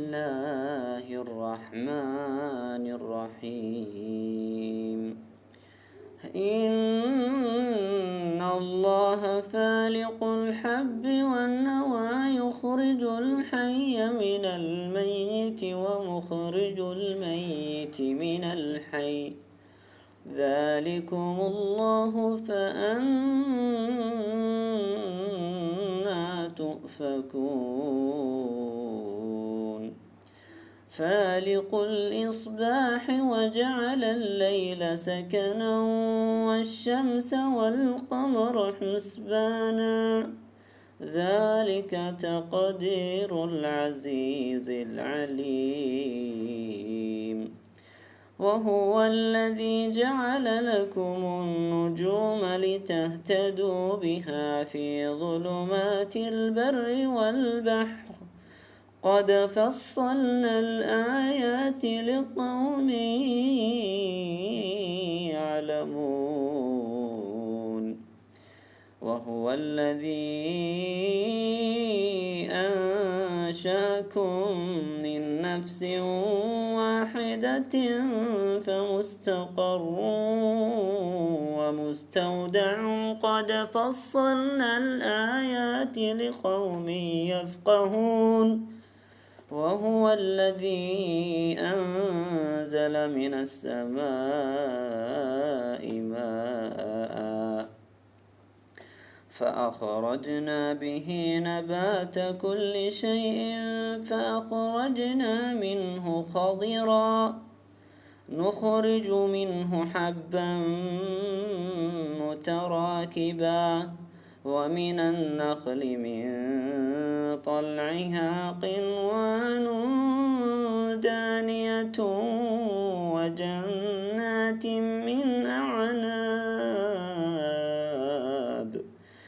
الله الرحمن الرحيم إن الله فالق الحب والنوى يخرج الحي من الميت ومخرج الميت من الحي ذلكم الله فأنى تؤفكون فالق الإصباح وجعل الليل سكنا والشمس والقمر حسبانا ذلك تقدير العزيز العليم وهو الذي جعل لكم النجوم لتهتدوا بها في ظلمات البر والبحر قد فصلنا الآيات لقوم يعلمون وهو الذي أنشأكم من نفس واحدة فمستقر ومستودع قد فصلنا الآيات لقوم يفقهون وهو الذي أنزل من السماء ماء فأخرجنا به نبات كل شيء فأخرجنا منه خضرا نخرج منه حبا متراكبا ومن النخل من طلعها قنوان دانية وجنات من أعناب